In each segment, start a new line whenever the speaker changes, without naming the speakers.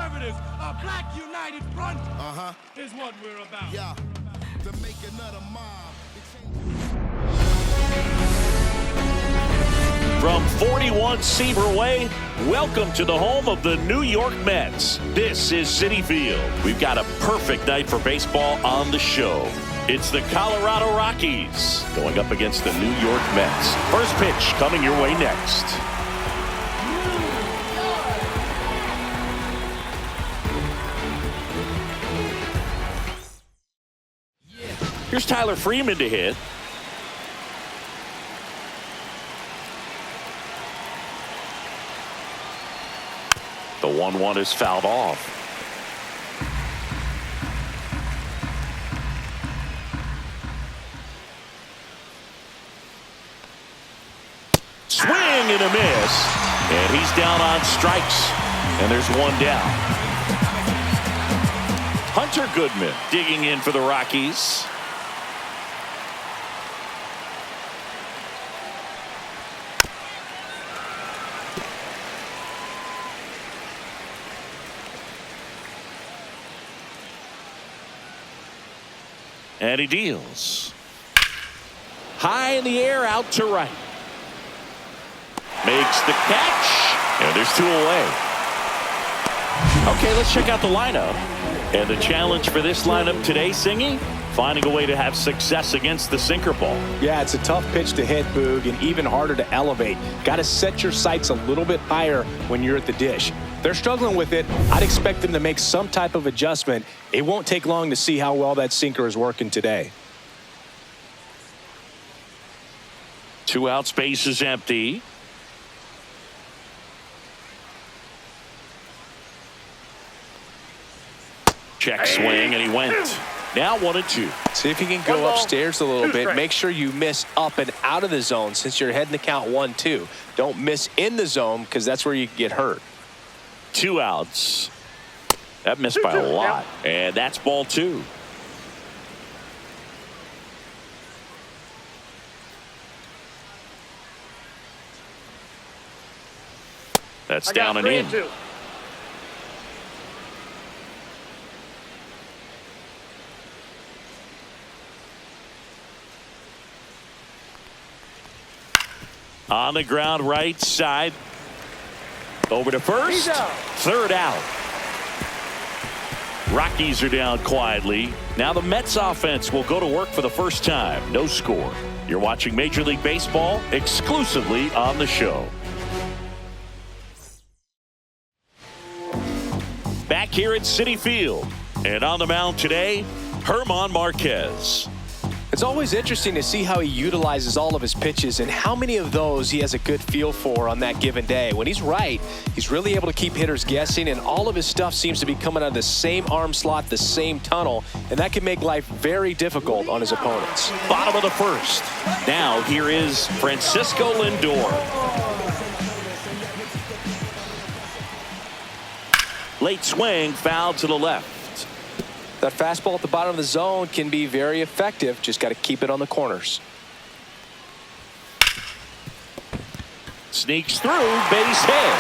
conservatives, a black united front is what we're about.
Yeah, to make another mob.
From 41 Seaver Way, welcome to the home of the New York Mets. This is Citi Field. We've got a perfect night for baseball on the show. It's the Colorado Rockies going up against the New York Mets. First pitch coming your way next. Here's Tyler Freeman to hit. The 1-1 is fouled off. Swing and a miss. And he's down on strikes. And there's one down. Hunter Goodman digging in for the Rockies. And he deals. High in the air, out to right. Makes the catch. And there's two away. Okay, let's check out the lineup. And the challenge for this lineup today, Singy, finding a way to have success against the sinker ball.
Yeah, it's a tough pitch to hit, Boog, and even harder to elevate. Got to set your sights a little bit higher when you're at the dish. They're struggling with it. I'd expect them to make some type of adjustment. It won't take long to see how well that sinker is working today.
2 out, space is empty. Check swing, and he went. Now 1-2.
See if you can go upstairs a little bit. Make sure you miss up and out of the zone since you're heading to count 1-2. Don't miss in the zone because that's where you get hurt.
2 outs. That missed by a lot. And that's ball 2. That's down and in. On the ground, right side. Over to first. Third out. Rockies are down quietly. Now the Mets offense will go to work for the first time. No score. You're watching Major League Baseball exclusively on the show. Back here at Citi Field. And on the mound today, Germán Márquez.
It's always interesting to see how he utilizes all of his pitches and how many of those he has a good feel for on that given day. When he's right, he's really able to keep hitters guessing, and all of his stuff seems to be coming out of the same arm slot, the same tunnel, and that can make life very difficult on his opponents.
Bottom of the first. Now here is Francisco Lindor. Late swing, foul to the left.
That fastball at the bottom of the zone can be very effective. Just got to keep it on the corners.
Sneaks through, base hit.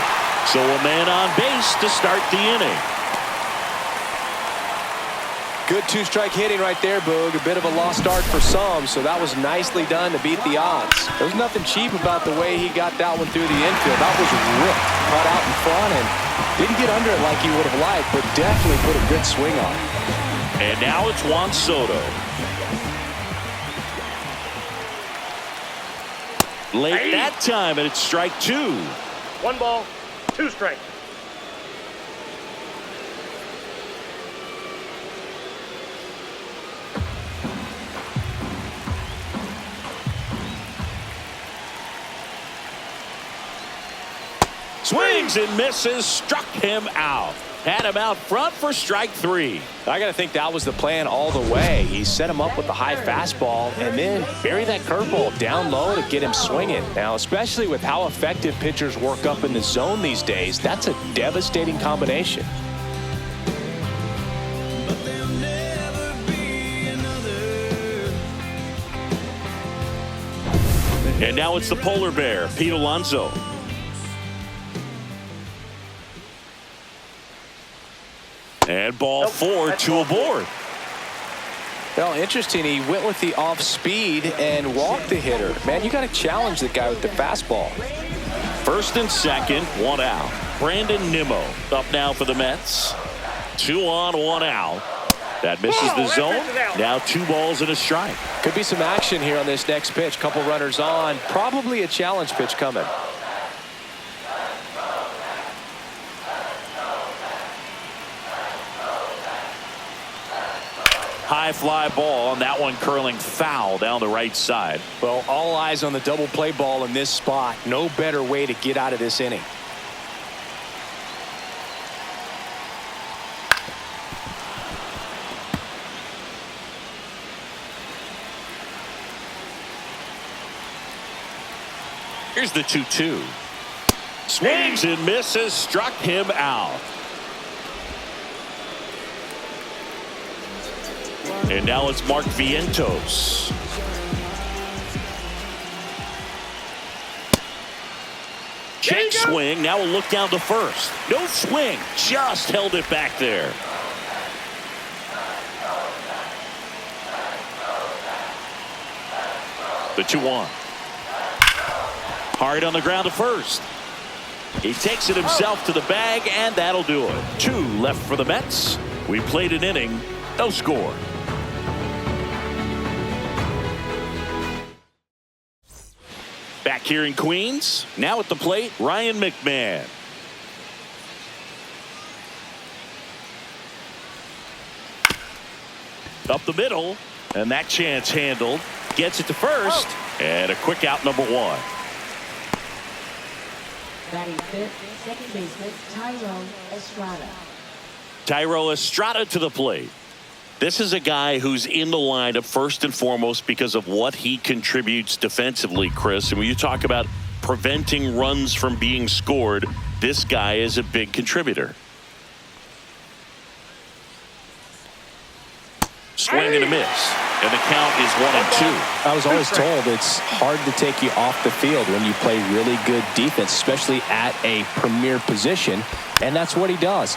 So a man on base to start the inning.
Good two-strike hitting right there, Boog. A bit of a lost start for some, so that was nicely done to beat the odds. There's nothing cheap about the way he got that one through the infield. That was ripped, cut out in front, and didn't get under it like he would have liked, but definitely put a good swing on it.
And now it's Juan Soto. Late that time, and it's strike 2.
1 ball, 2 strikes.
Swings and misses, struck him out. Had him out front for strike 3.
I got to think that was the plan all the way. He set him up with the high fastball and then bury that curveball down low to get him swinging. Now, especially with how effective pitchers work up in the zone these days, that's a devastating combination.
And now it's the polar bear, Pete Alonso. And ball 4, 2 aboard.
Well, interesting. He went with the off speed and walked the hitter. Man, you got to challenge the guy with the fastball.
First and second, 1 out. Brandon Nimmo up now for the Mets. 2 on, 1 out. That misses the zone. Now 2 balls and a strike.
Could be some action here on this next pitch. Couple runners on. Probably a challenge pitch coming.
High fly ball, and that one curling foul down the right side.
Well, all eyes on the double play ball in this spot. No better way to get out of this inning.
Here's the 2-2. Swings and misses, struck him out. And now it's Mark Vientos. Check swing. Now we'll look down to first. No swing. Just held it back there. The 2-1. Hard on the ground to first. He takes it himself to the bag, and that'll do it. 2 left for the Mets. We played an inning. No score. Back here in Queens, now at the plate, Ryan McMahon. Up the middle, and that chance handled. Gets it to first, and a quick out, number 1.
Batting fifth, second baseman, Tyro Estrada.
Tyro Estrada to the plate. This is a guy who's in the lineup first and foremost because of what he contributes defensively, Chris. And when you talk about preventing runs from being scored, this guy is a big contributor. Swing and a miss. And the count is 1-2.
I was always told it's hard to take you off the field when you play really good defense, especially at a premier position. And that's what he does.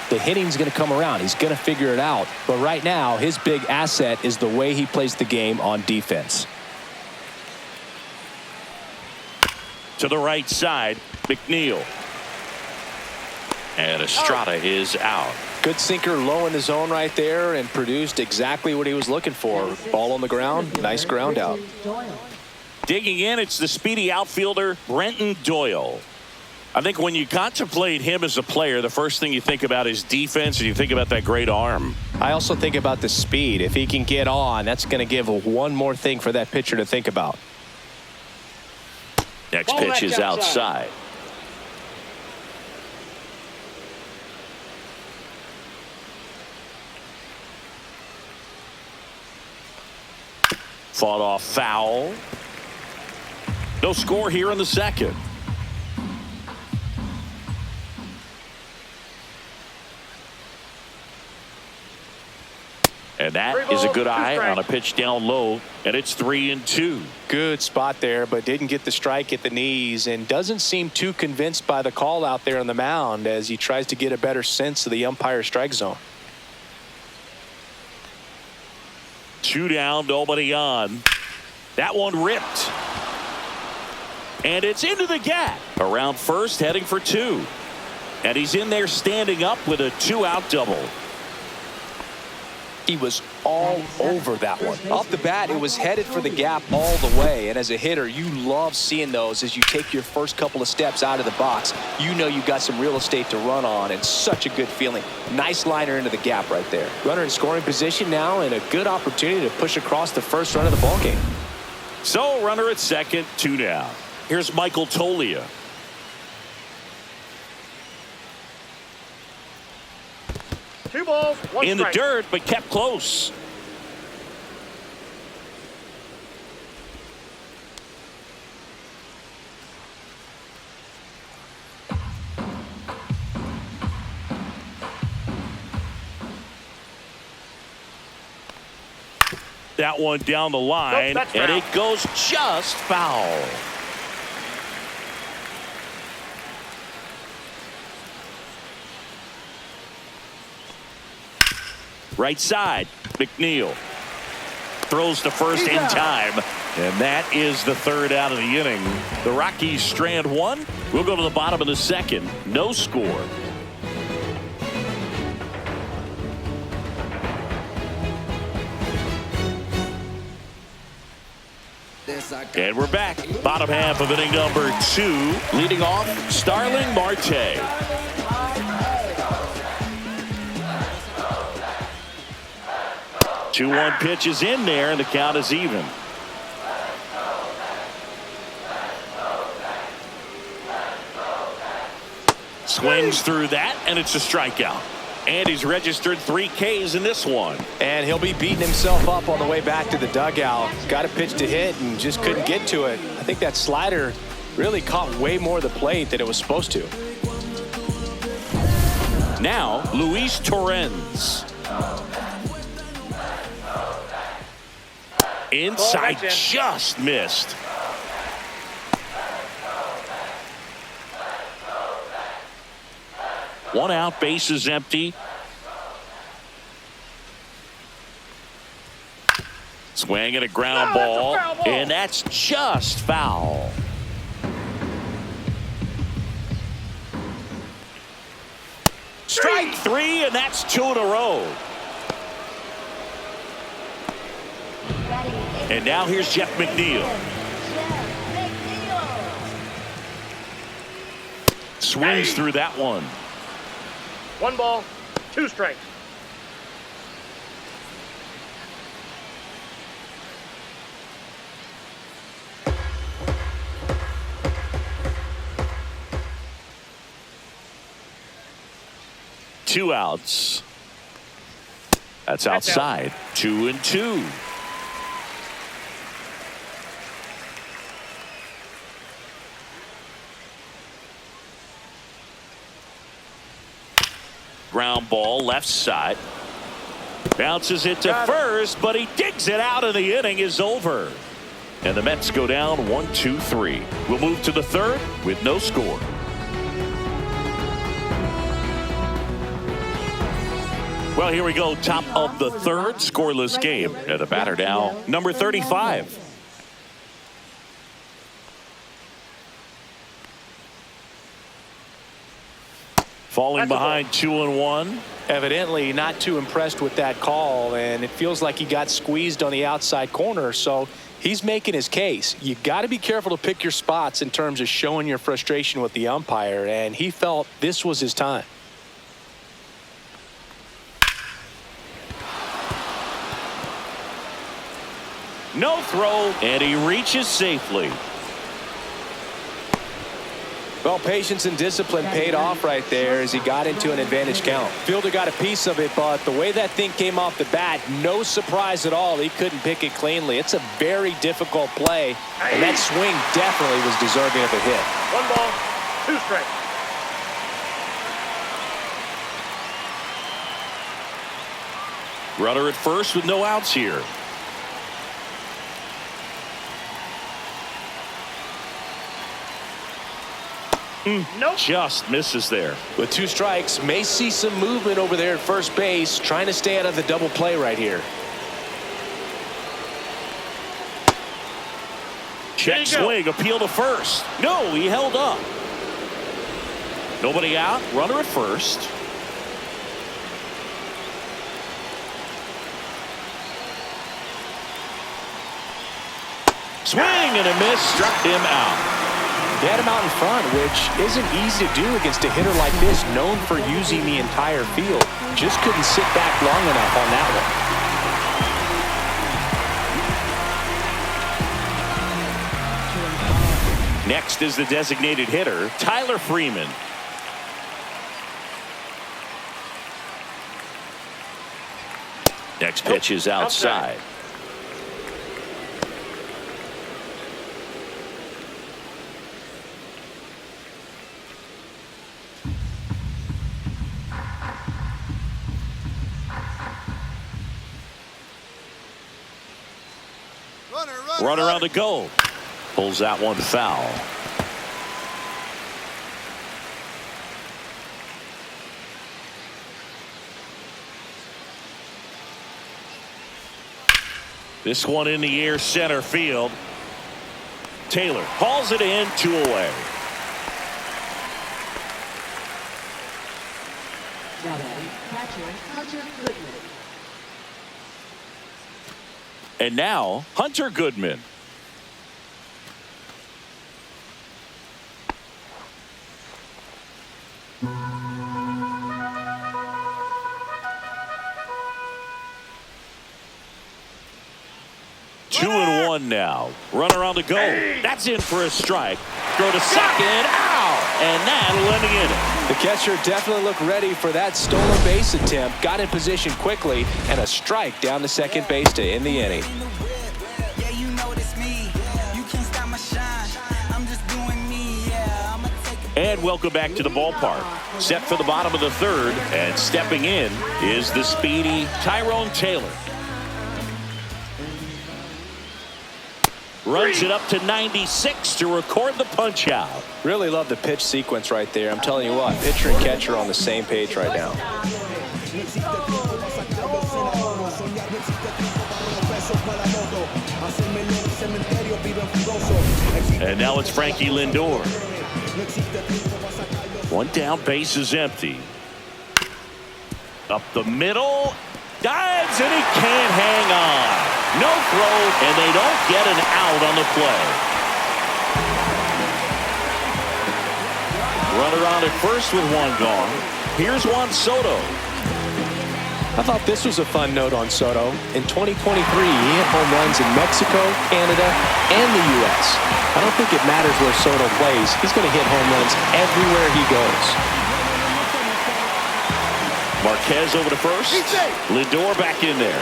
The hitting's going to come around. He's going to figure it out. But right now, his big asset is the way he plays the game on defense.
To the right side, McNeil. And Estrada is out.
Good sinker low in the zone right there and produced exactly what he was looking for. Ball on the ground, nice ground out.
Digging in, it's the speedy outfielder, Brenton Doyle. I think when you contemplate him as a player, the first thing you think about is defense, and you think about that great arm.
I also think about the speed. If he can get on, that's going to give one more thing for that pitcher to think about.
Next pitch is outside. Fought off foul. No score here in the second. And that is a good eye on a pitch down low, and it's 3-2.
Good spot there, but didn't get the strike at the knees and doesn't seem too convinced by the call out there on the mound as he tries to get a better sense of the umpire strike zone.
2 down, nobody on. That one ripped. And it's into the gap. Around first, heading for 2. And he's in there standing up with a 2-out double.
He was all over that one. Off the bat, it was headed for the gap all the way. And as a hitter, you love seeing those as you take your first couple of steps out of the box. You know you've got some real estate to run on, and such a good feeling. Nice liner into the gap right there. Runner in scoring position now, and a good opportunity to push across the first run of the ballgame.
So, runner at second, 2 down. Here's Michael Tolia.
Two balls, one
In the
strike.
dirt, but kept close. That one down the line,
Nope, that's
and
foul.
it goes just foul. Right side, McNeil. Throws to first in time. And that is the third out of the inning. The Rockies strand one. We'll go to the bottom of the second. No score. And we're back. Bottom half of inning number 2. Leading off, Starling Marte. Two 1 pitch is in there, and the count is even. Swings through that, and it's a strikeout. And he's registered 3 Ks in this one.
And he'll be beating himself up on the way back to the dugout. Got a pitch to hit and just couldn't get to it. I think that slider really caught way more of the plate than it was supposed to.
Now, Luis Torrens. Inside, just missed. One out, base is empty. Swing and a ground ball, and that's just foul. Strike 3, and that's 2 in a row. And now here's Jeff McNeil. Swings through that one.
1 ball, 2 strikes.
Two outs. That's outside. 2-2. Ground ball left side. Bounces it to first, but he digs it out, and the inning is over. And the Mets go down 1-2-3. We'll move to the third with no score. Well, here we go. Top of the third, scoreless game. And the batter now, number 35. Falling behind 2-1.
Evidently not too impressed with that call, and it feels like he got squeezed on the outside corner, so he's making his case. You got to be careful to pick your spots in terms of showing your frustration with the umpire, and he felt this was his time.
No throw, and he reaches safely.
Well, patience and discipline paid off right there as he got into an advantage count. Fielder got a piece of it, but the way that thing came off the bat, no surprise at all. He couldn't pick it cleanly. It's a very difficult play, and that swing definitely was deserving of a hit.
1 ball, 2 strikes.
Runner at first with no outs here.
Nope.
Just misses there.
With 2 strikes, may see some movement over there at first base, trying to stay out of the double play right here.
Check swing, appeal to first. No, he held up. Nobody out, runner at first. Swing and a miss, struck him out.
He had him out in front, which isn't easy to do against a hitter like this, known for using the entire field. Just couldn't sit back long enough on that
one. Next is the designated hitter, Tyler Freeman. Next pitch is outside. Runner on the go. Pulls that one foul. This one in the air center field. Taylor hauls it in, 2 away.
Catcher Hunter Goodman.
And now Hunter Goodman. Two and one now. Runner on the go. That's in for a strike. Throw to second. Ow! And that'll end the inning.
The catcher definitely looked ready for that stolen base attempt. Got in position quickly, and a strike down the second base to end the inning.
Yeah, you know it's me. You can't stop my shine. I'm just doing me. Yeah, I'ma take it.
And welcome back to the ballpark. Set for the bottom of the third, and stepping in is the speedy Tyrone Taylor. Runs it up to 96 to record the punch out.
Really love the pitch sequence right there. I'm telling you what, pitcher and catcher are on the same page right now.
And now it's Frankie Lindor. One down, base is empty. Up the middle. Dives, and he can't hang on. No throw, and they don't get an out on the play. Runner on at first with one gone. Here's Juan Soto.
I thought this was a fun note on Soto. In 2023, he hit home runs in Mexico, Canada, and the U.S. I don't think it matters where Soto plays. He's going to hit home runs everywhere he goes.
Marquez over to first. Lindor back in there.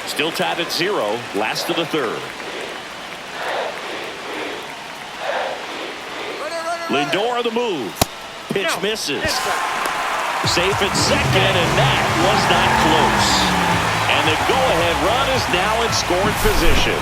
Still tied at 0. Last of the third. Lindor the move. Pitch misses. Safe at second, and that was not close. And the go-ahead run is now in scoring position.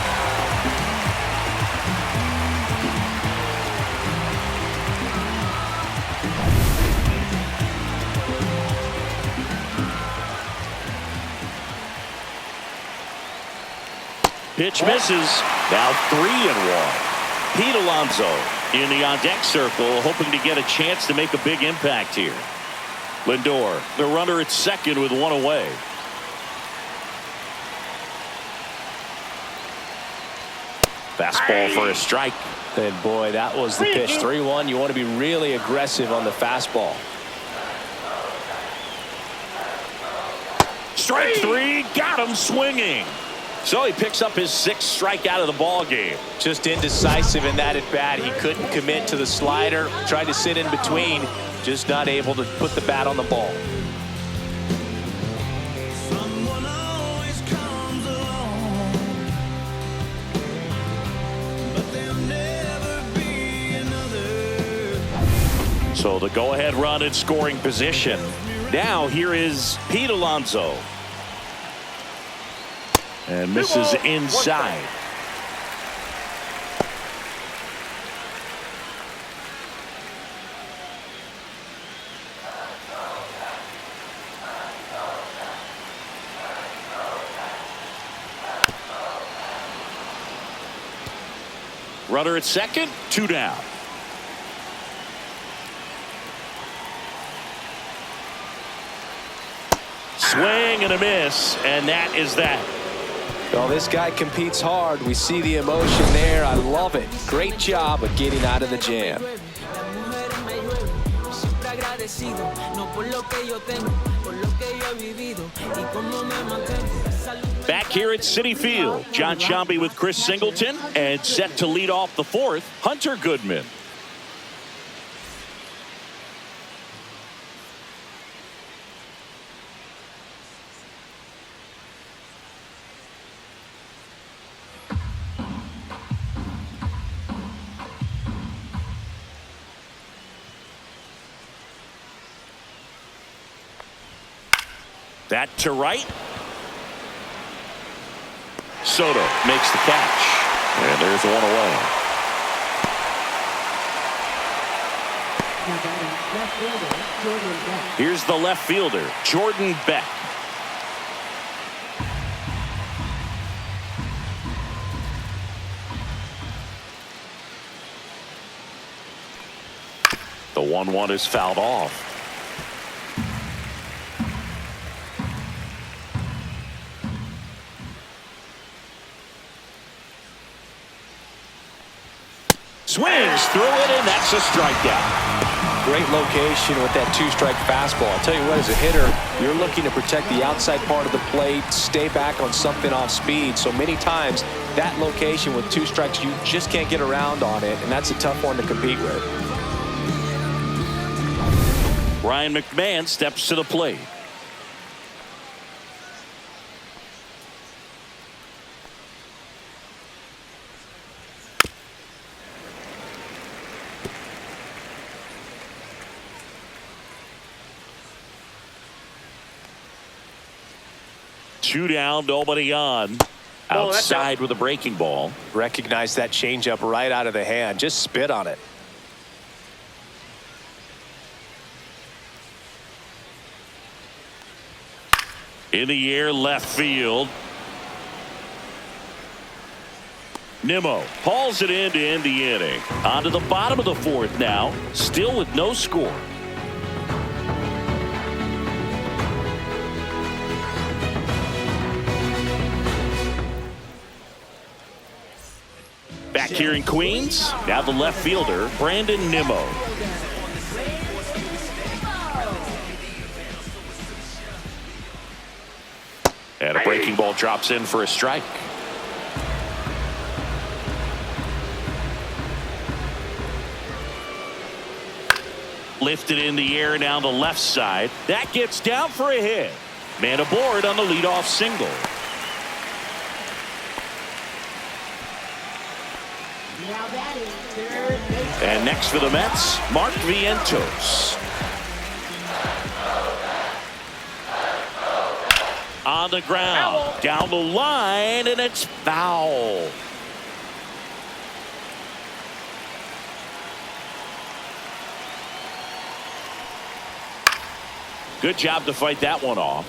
Pitch misses. Now 3-1. Pete Alonso in the on-deck circle, hoping to get a chance to make a big impact here. Lindor, the runner at second with one away. Fastball for a strike.
And boy, that was the pitch. 3-1. You want to be really aggressive on the fastball.
Strike 3, got him swinging. So he picks up his 6th strikeout of the ball game.
Just indecisive in that at bat. He couldn't commit to the slider. Tried to sit in between. Just not able to put the bat on the ball.
Someone always comes along, but there'll never be another.
So the go-ahead run in scoring position. Now here is Pete Alonso. And misses inside. Runner at second, 2 down. Swing and a miss, and that is that.
Well, this guy competes hard. We see the emotion there. I love it. Great job of getting out of the jam.
Back here at Citi Field, John Sciambi with Chris Singleton, and set to lead off the 4th, Hunter Goodman. That to right. Soto makes the catch. And there's one away.
Left fielder, Jordan Beck.
Here's the left fielder, Jordan Beck. 1-1 is fouled off. Swings through it, and that's a strikeout.
Great location with that two-strike fastball. I'll tell you what, as a hitter, you're looking to protect the outside part of the plate, stay back on something off speed. So many times, that location with two strikes, you just can't get around on it, and that's a tough one to compete with.
Ryan McMahon steps to the plate. Two down, nobody on. Outside with a breaking ball.
Recognize that changeup right out of the hand. Just spit on it.
In the air, left field. Nimmo hauls it in to end the inning. On to the bottom of the fourth now. Still with no score. Back here in Queens, now the left fielder, Brandon Nimmo. And a breaking ball drops in for a strike. Lifted in the air down the left side. That gets down for a hit. Man aboard on the leadoff single. And next for the Mets, Mark Vientos. On the ground, down the line, and it's foul. Good job to fight that one off.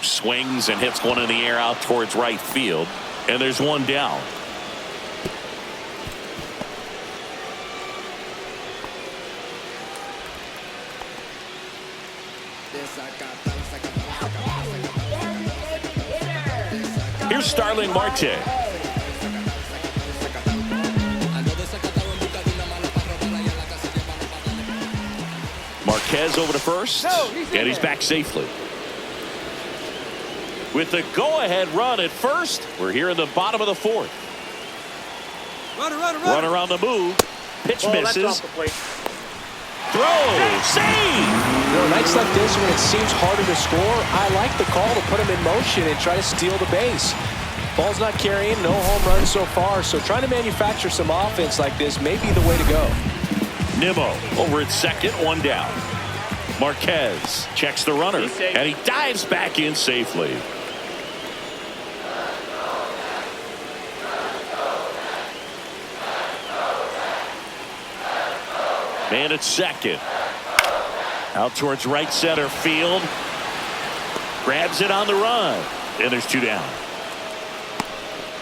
Swings and hits one in the air out towards right field. And there's one down. Here's Starling Marte. Marquez over to first, and he's back safely. With the go-ahead run at first, we're here in the bottom of the fourth. Runner on the move. Pitch misses. Throw. Save.
You know, nights like this when it seems harder to score, I like the call to put him in motion and try to steal the base. Ball's not carrying, no home runs so far, so trying to manufacture some offense like this may be the way to go.
Nimmo over at second, one down. Marquez checks the runner, and he dives back in safely. Man at second. Out towards right center field. Grabs it on the run. And there's two down.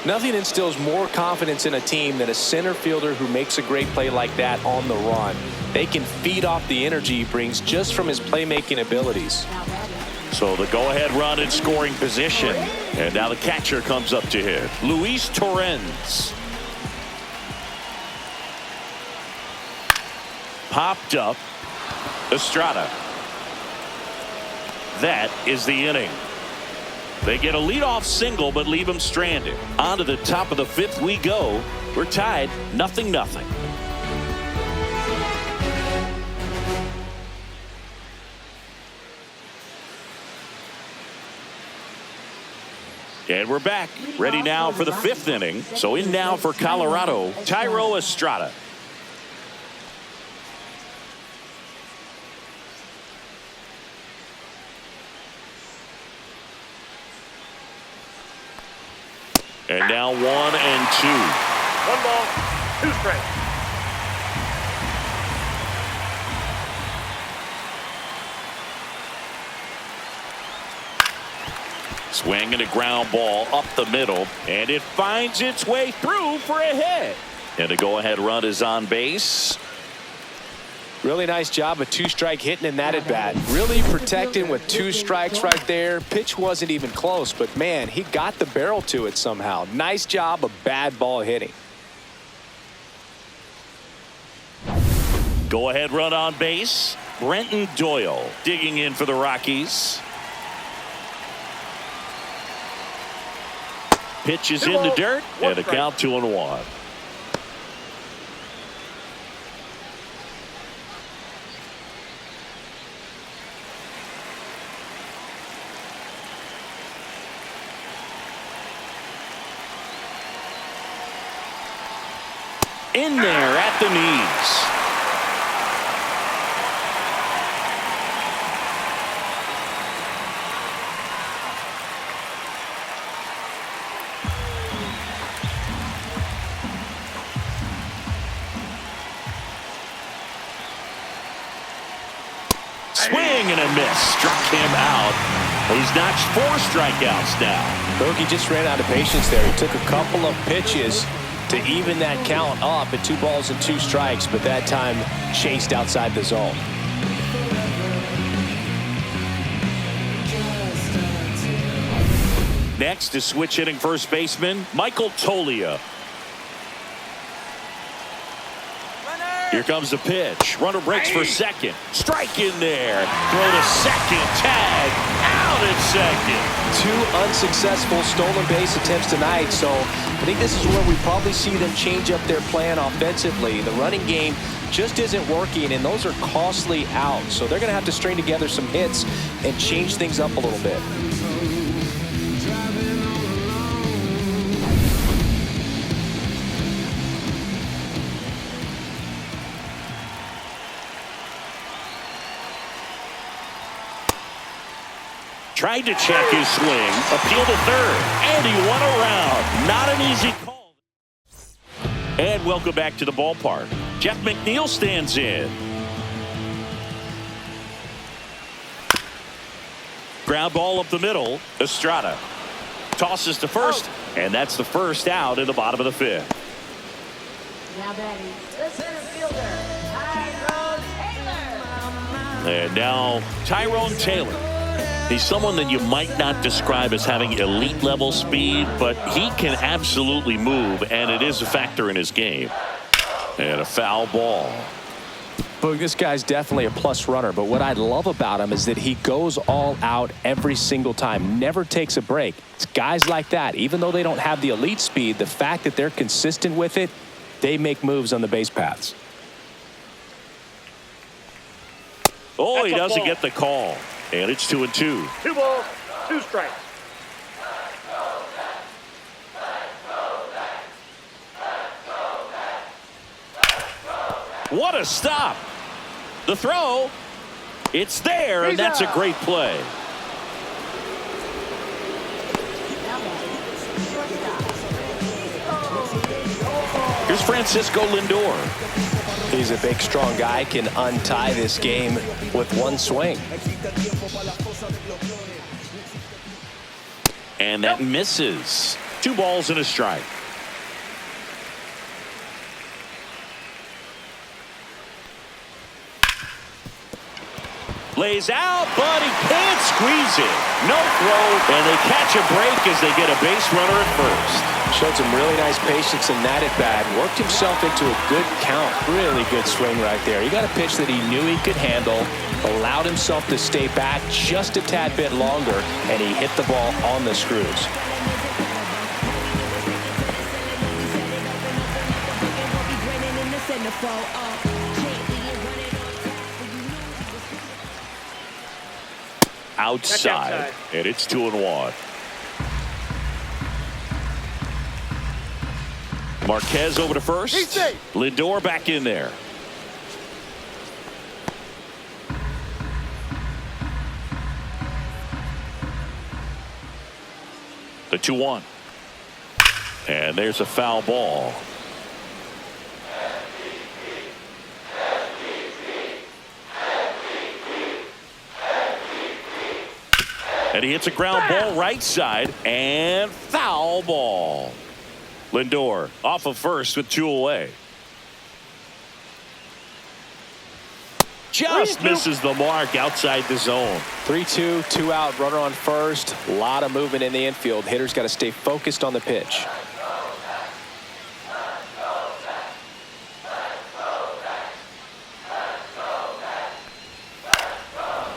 Nothing instills more confidence in a team than a center fielder who makes a great play like that on the run. They can feed off the energy he brings just from his playmaking abilities.
So the go-ahead run in scoring position. And now the catcher comes up to hit. Luis Torrens. Popped up. Estrada. That is the inning. They get a leadoff single but leave him stranded. On to the top of the fifth we go. We're tied 0-0. And we're back. Ready now for the fifth inning. So in now for Colorado, Thairo Estrada. And now 1-2.
1 ball, 2 strikes.
Swing and a ground ball up the middle, and it finds its way through for a hit. And a go-ahead run is on base.
Really nice job of two-strike hitting in that at-bat. Really protecting with 2 strikes right there. Pitch wasn't even close, but man, he got the barrel to it somehow. Nice job of bad ball hitting.
Go-ahead run on base. Brenton Doyle digging in for the Rockies. Pitch is in the dirt, and a count 2-1. In there at the knees. Swing and a miss. Struck him out. He's notched 4 strikeouts now.
Bogey just ran out of patience there. He took a couple of pitches to even that count up at 2 balls and 2 strikes, but that time chased outside the zone.
Next is switch hitting first baseman Michael Toglia. Here comes the pitch. Runner breaks for second. Strike in there. Throw to second. Tag. Out at second.
2 unsuccessful stolen base attempts tonight, so I think this is where we probably see them change up their plan offensively. The running game just isn't working, and those are costly outs. So they're going to have to string together some hits and change things up a little bit.
Tried to check his swing, appeal to third, and he won around. Not an easy call. And welcome back to the ballpark. Jeff McNeil stands in. Ground ball up the middle. Estrada tosses to first, and that's the first out in the bottom of the 5th.
Now batting, the center fielder, Tyrone Taylor.
And now Tyrone Taylor. He's someone that you might not describe as having elite level speed, but he can absolutely move, and it is a factor in his game. And a foul ball.
But this guy's definitely a plus runner, but what I love about him is that he goes all out every single time, never takes a break. It's guys like that, even though they don't have the elite speed, the fact that they're consistent with it, they make moves on the base paths.
Oh, he doesn't get the call. And it's 2-2.
2 balls, 2 strikes.
What a stop. The throw. It's there, and that's a great play. Here's Francisco Lindor.
He's a big, strong guy, can untie this game with 1 swing.
And that misses. 2 balls and a strike. Lays out, but he can't squeeze it. No throw, and they catch a break as they get a base runner at first.
Showed some really nice patience in that at-bat. Worked himself into a good count. Really good swing right there. He got a pitch that he knew he could handle, allowed himself to stay back just a tad bit longer, and he hit the ball on the screws.
Outside, and it's 2-1. Marquez over to first. Lindor back in there. The 2-1. And there's a foul ball. And he hits a ground ball right side and foul ball. Lindor off of first with 2 away. Just misses the mark outside the zone.
3-2, 2 out, runner on first. A lot of movement in the infield. Hitter's got to stay focused on the pitch.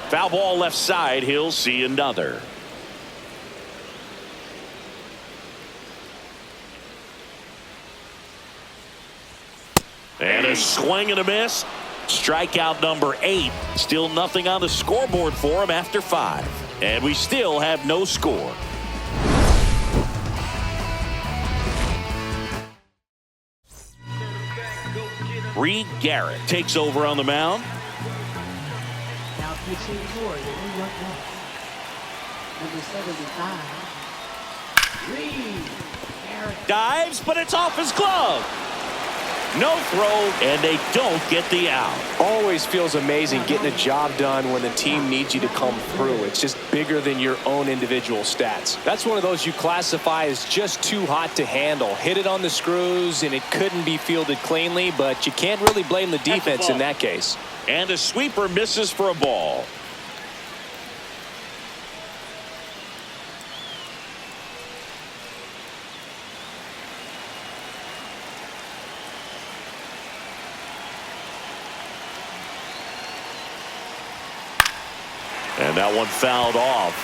Foul ball left side. He'll see another. And a swing and a miss. Strikeout number 8. Still nothing on the scoreboard for him after 5. And we still have no score. Reed Garrett takes over on the mound.
Now pitching for the New York Mets. Number 75. Reed Garrett.
Dives, but it's off his glove. No throw, and they don't get the out.
Always feels amazing getting a job done when the team needs you to come through. It's just bigger than your own individual stats. That's one of those you classify as just too hot to handle. Hit it on the screws, and it couldn't be fielded cleanly, but you can't really blame the defense in that case.
And a sweeper misses for a ball. And that one fouled off.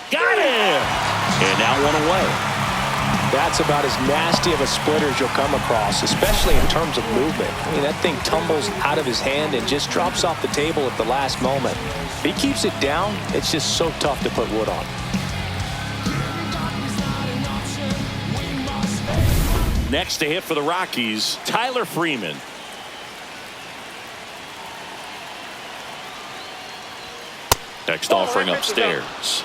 Got him! And that one away.
That's about as nasty of a splitter as you'll come across, especially in terms of movement. I mean, that thing tumbles out of his hand and just drops off the table at the last moment. If he keeps it down, it's just so tough to put wood on.
Next to hit for the Rockies, Tyler Freeman. Next offering upstairs.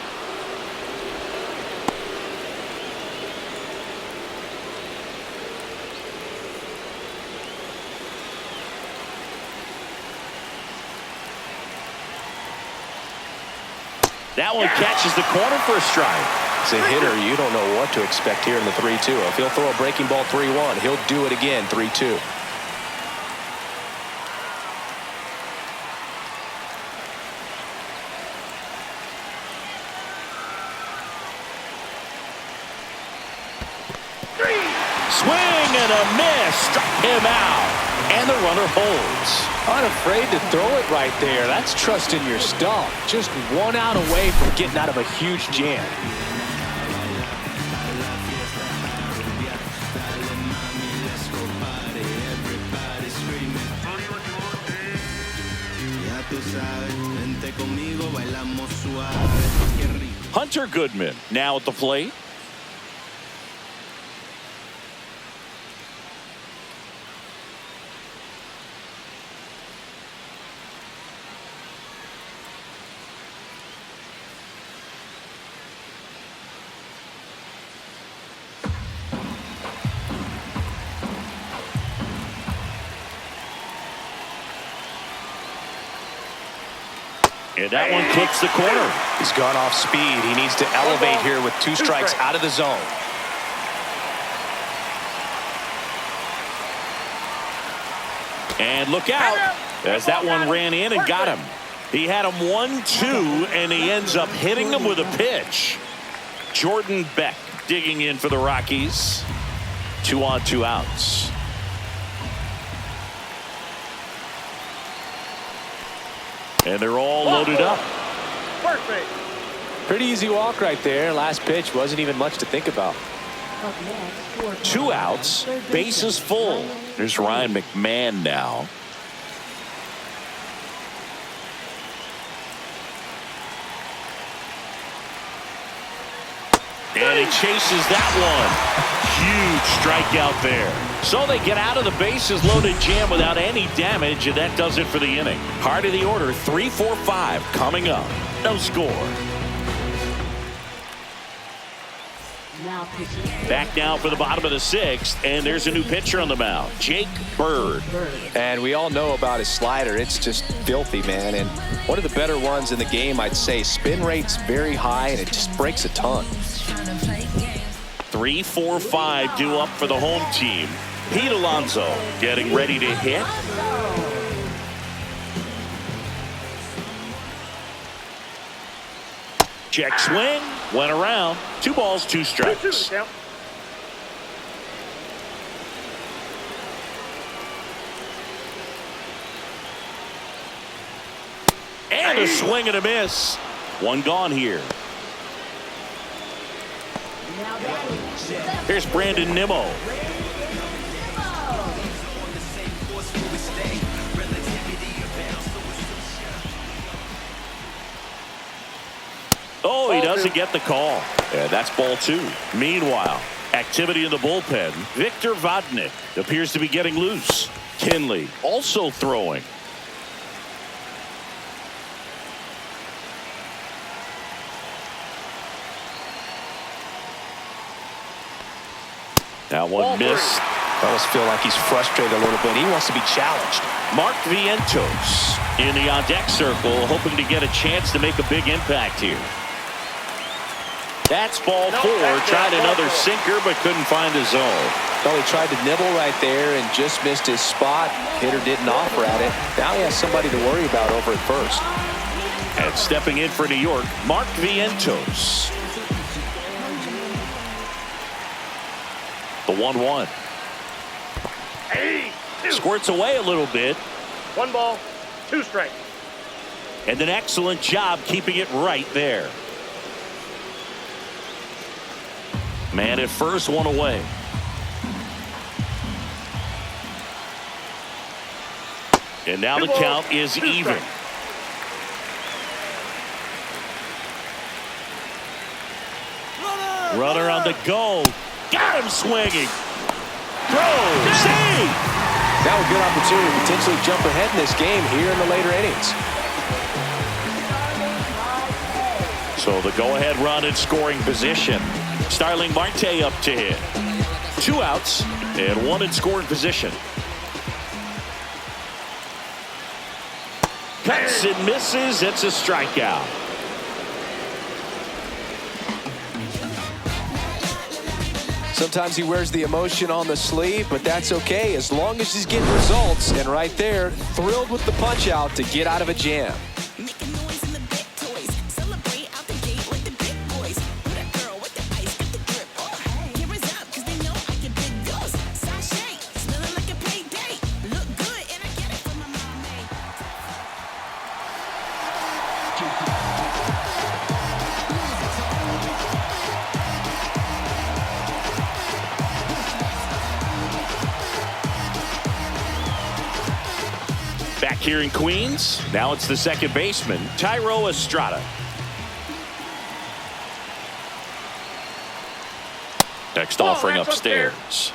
That one catches the corner for a strike.
As a hitter, you don't know what to expect here in the 3-2. If he'll throw a breaking ball 3-1, he'll do it again 3-2.
Swing and a miss. Struck him out. And the runner holds.
Unafraid to throw it right there. That's trusting your stuff. Just 1 out away from getting out of a huge jam.
Hunter Goodman now at the plate. And that one kicks the corner.
He's gone off speed. He needs to elevate here with 2 strikes out of the zone.
And look out as that one ran in and got him. He had him 1-2, and he ends up hitting him with a pitch. Jordan Beck digging in for the Rockies. 2 on, 2 outs. And they're all loaded up.
Perfect.
Pretty easy walk right there. Last pitch wasn't even much to think about.
2 outs, bases full. There's Ryan McMahon now. And he chases that one. Huge strikeout there. So they get out of the bases loaded jam without any damage, and that does it for the inning. Heart of the order, 3-4-5 coming up. No score.
Now now pitching.
Back now for the bottom of the sixth, and there's a new pitcher on the mound, Jake Bird.
And we all know about his slider. It's just filthy, man. And one of the better ones in the game, I'd say. Spin rate's very high, and it just breaks a ton.
3, 4, 5 due up for the home team. Pete Alonso getting ready to hit. Check swing, went around. 2 balls, 2 strikes. And a swing and a miss. 1 gone here. Here's Brandon Nimmo. Oh, he doesn't get the call. Yeah, that's ball 2. Meanwhile, activity in the bullpen. Victor Vodnik appears to be getting loose. Kinley also throwing. That one missed.
I almost feel like he's frustrated a little bit. He wants to be challenged.
Mark Vientos in the on-deck circle, hoping to get a chance to make a big impact here. That's ball 4. Tried another sinker, but couldn't find a zone.
Well, he tried to nibble right there and just missed his spot. Hitter didn't offer at it. Now he has somebody to worry about over at first.
And stepping in for New York, Mark Vientos. The 1-1. Squirts away a little bit.
1 ball, 2 strikes.
And an excellent job keeping it right there. Man at first, 1 away. And now the count is even. Runner on the go. Got him swinging. Throw. Save.
Now a good opportunity to potentially jump ahead in this game here in the later innings.
So the go-ahead run in scoring position. Starling Marte up to hit. 2 outs and 1 in scoring position. Cuts and misses. It's a strikeout.
Sometimes he wears the emotion on the sleeve, but that's okay as long as he's getting results. And right there, thrilled with the punch out to get out of a jam.
Back here in Queens, now it's the second baseman, Thairo Estrada. Next offering upstairs.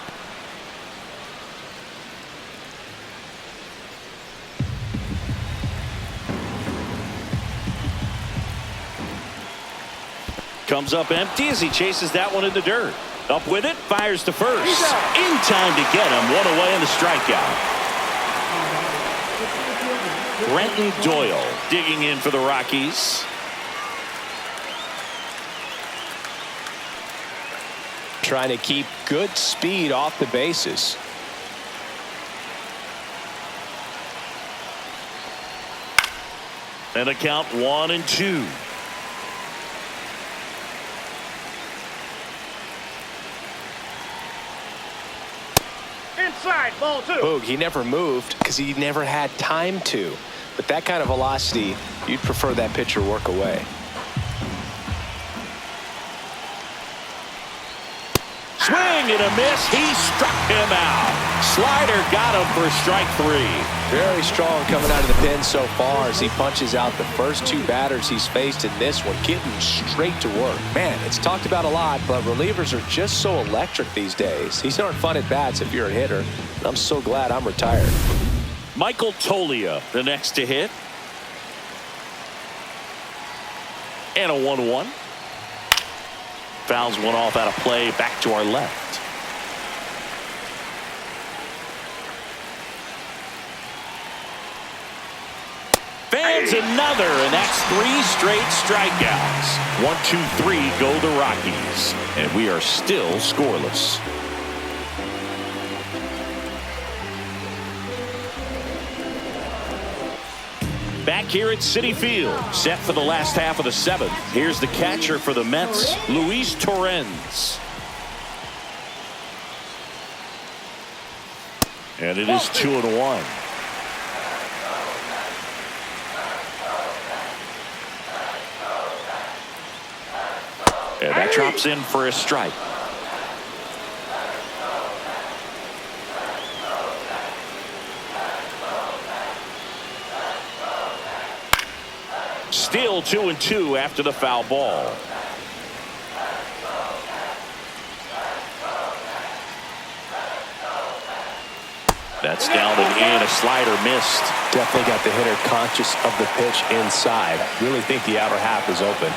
Comes up empty as he chases that one in the dirt. Up with it, fires to first. In time to get him, 1 away in the strikeout. Brenton Doyle digging in for the Rockies.
Trying to keep good speed off the bases.
And a count 1-2.
Inside, ball 2.
Boog, he never moved because he never had time to. But that kind of velocity, you'd prefer that pitcher work away.
Swing and a miss. He struck him out. Slider got him for strike 3.
Very strong coming out of the pen so far as he punches out the first 2 batters he's faced in this one, getting straight to work. Man, it's talked about a lot, but relievers are just so electric these days. These aren't fun at bats if you're a hitter. I'm so glad I'm retired.
Michael Toglia, the next to hit. And a 1-1. Fouls one off out of play back to our left. Fans another, and that's 3 straight strikeouts. 1, 2, 3 go the Rockies, and we are still scoreless. Back here at Citi Field, set for the last half of the 7th. Here's the catcher for the Mets, Luis Torrens. And it is 2-1. And that drops in for a strike. Still 2-2 after the foul ball. That's down and in. A slider missed.
Definitely got the hitter conscious of the pitch inside. Really think the outer half is open.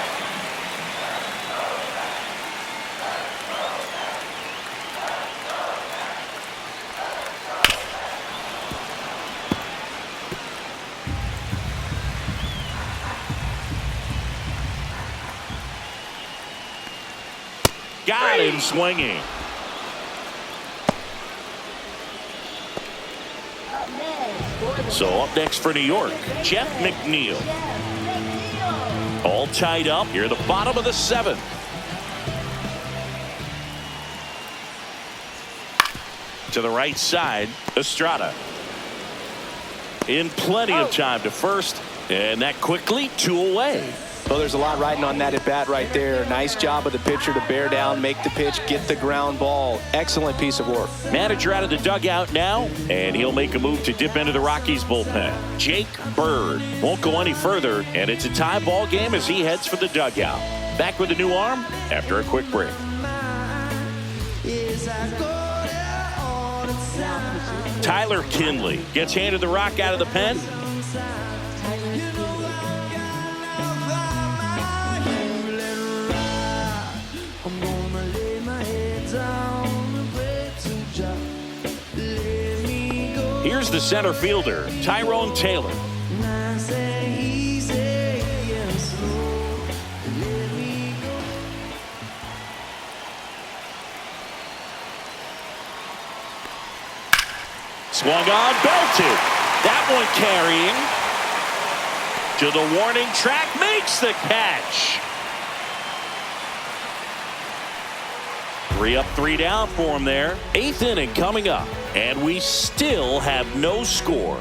Got him swinging. So up next for New York, Jeff McNeil. All tied up here at the bottom of the 7th. To the right side, Estrada. In plenty of time to first, and that quickly 2 away.
Well, there's a lot riding on that at bat right there. Nice job of the pitcher to bear down, make the pitch, get the ground ball. Excellent piece of work.
Manager out of the dugout now, and he'll make a move to dip into the Rockies bullpen. Jake Bird won't go any further, and it's a tie ball game as he heads for the dugout. Back with a new arm after a quick break. Tyler Kinley gets handed the rock out of the pen. Here's the center fielder, Tyrone Taylor. Swung on, belted. That one carrying. To the warning track, makes the catch. 3 up, 3 down for him there. 8th inning coming up, and we still have no score.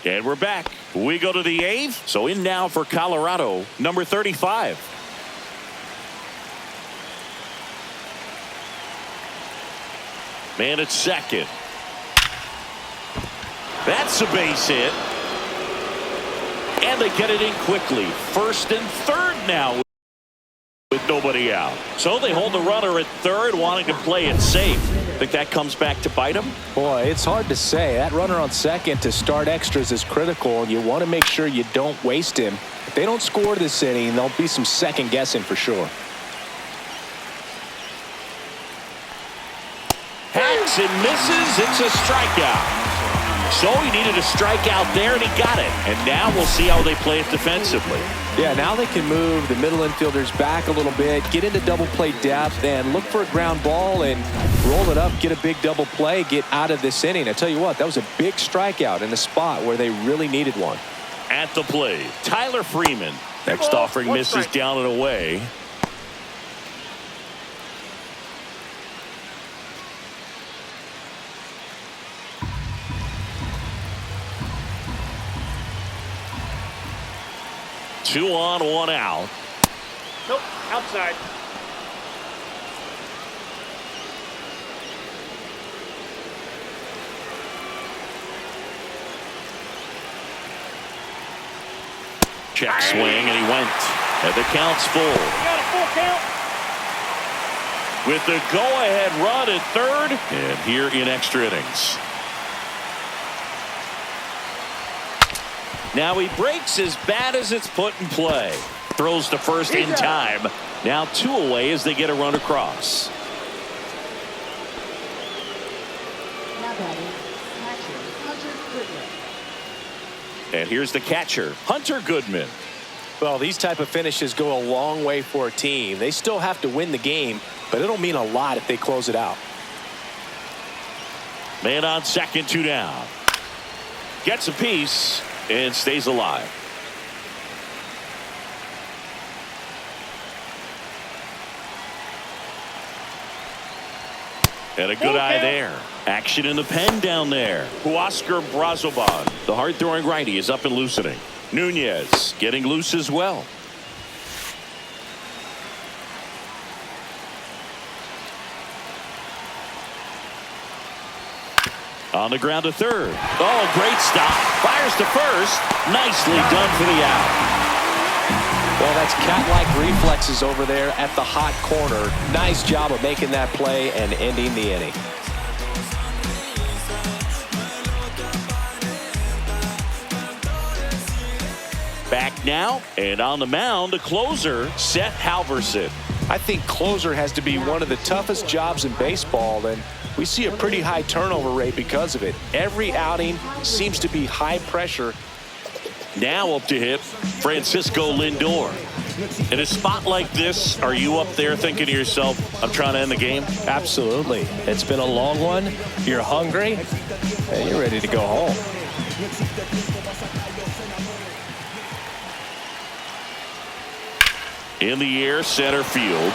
And we're back. We go to the 8th. So in now for Colorado, number 35. Man at second. That's a base hit. And they get it in quickly. 1st and 3rd now with nobody out. So they hold the runner at 3rd, wanting to play it safe. Think that comes back to bite them?
Boy, it's hard to say. That runner on 2nd to start extras is critical, and you want to make sure you don't waste him. If they don't score this inning, there'll be some second guessing for sure.
Hacks and misses. It's a strikeout. So he needed a strikeout there, and he got it. And now we'll see how they play it defensively.
Yeah, now they can move the middle infielders back a little bit, get into double play depth, and look for a ground ball and roll it up, get a big double play, get out of this inning. I tell you what, that was a big strikeout in a spot where they really needed one.
At the plate, Tyler Freeman. Next offering misses down and away. Two on, 1 out.
Nope, outside.
Check swing, and he went. And the count's full.
Got a full count.
With the go-ahead run at 3rd, and here in extra innings. Now he breaks as bad as it's put in play. Throws to first in time. Now 2 away as they get a run across.
Now batting, catcher, Hunter Goodman.
And here's the catcher, Hunter Goodman.
Well, these type of finishes go a long way for a team. They still have to win the game, but it'll mean a lot if they close it out.
Man on second, 2 down. Gets a piece and stays alive. And a good eye there. Action in the pen down there. Huascar Brazoban, the hard-throwing righty, is up and loosening. Nunez getting loose as well. On the ground to third. Oh, great stop. Fires to first. Nicely done for the out.
Well, that's cat-like reflexes over there at the hot corner. Nice job of making that play and ending the inning.
Back now, and on the mound, the closer, Seth Halverson.
I think closer has to be one of the toughest jobs in baseball, and we see a pretty high turnover rate because of it. Every outing seems to be high pressure.
Now up to hit Francisco Lindor. In a spot like this, are you up there thinking to yourself, I'm trying to end the game?
Absolutely. It's been a long one. You're hungry, and you're ready to go home.
In the air, center field.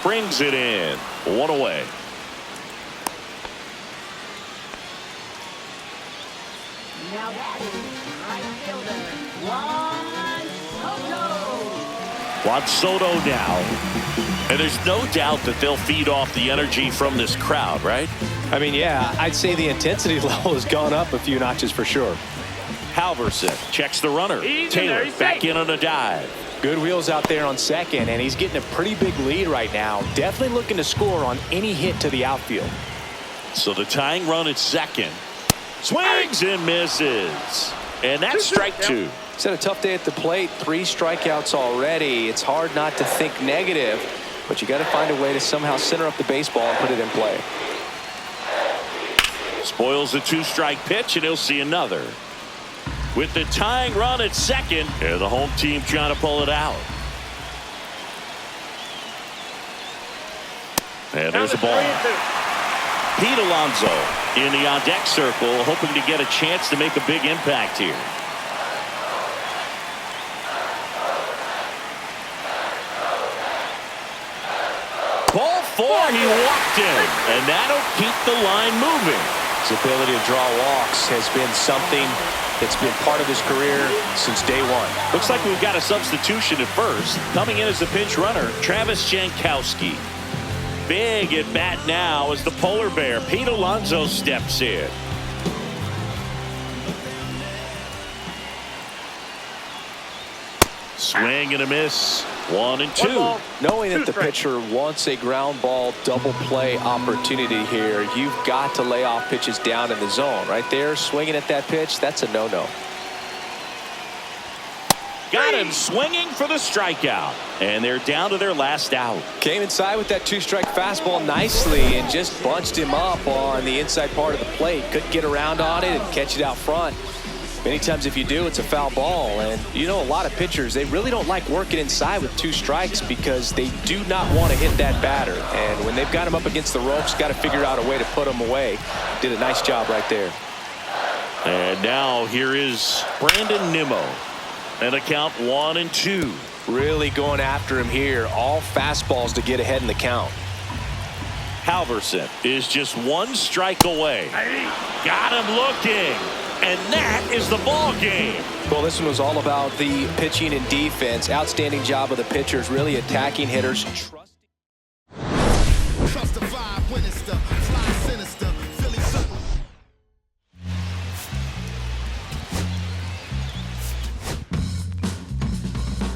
Brings it in. 1 away.
Now batting, right fielder, Juan Soto.
Juan Soto now. And there's no doubt that they'll feed off the energy from this crowd, right?
I mean, yeah, I'd say the intensity level has gone up a few notches for sure.
Halverson checks the runner. Taylor back in on a dive.
Good wheels out there on second, and he's getting a pretty big lead right now. Definitely looking to score on any hit to the outfield.
So the tying run at second. Swings and misses. And that's strike 2.
He's had a tough day at the plate. 3 strikeouts already. It's hard not to think negative, but you got to find a way to somehow center up the baseball and put it in play.
Spoils the 2-strike pitch, and he'll see another. With the tying run at second, and the home team trying to pull it out. And there's a ball. Pete Alonso in the on-deck circle, hoping to get a chance to make a big impact here. Ball 4, he walked in, and that'll keep the line moving.
His ability to draw walks has been something that's been part of his career since day one.
Looks like we've got a substitution at first. Coming in as the pinch runner, Travis Jankowski. Big at bat now as the polar bear, Pete Alonso, steps in. Swing and a miss. 1 and 2.
Knowing that the pitcher wants a ground ball double play opportunity here, you've got to lay off pitches down in the zone. Right there, swinging at that pitch, that's a no-no.
Got him swinging for the strikeout. And they're down to their last out.
Came inside with that 2-strike fastball nicely and just bunched him up on the inside part of the plate. Couldn't get around on it and catch it out front. Many times if you do, it's a foul ball. And you know, a lot of pitchers, they really don't like working inside with 2 strikes because they do not want to hit that batter. And when they've got him up against the ropes, got to figure out a way to put him away. Did a nice job right there.
And now here is Brandon Nimmo. And a count 1 and 2.
Really going after him here. All fastballs to get ahead in the count.
Halverson is just 1 strike away. Got him looking. And that is the ball game.
Well, this one was all about the pitching and defense. Outstanding job of the pitchers, really attacking hitters.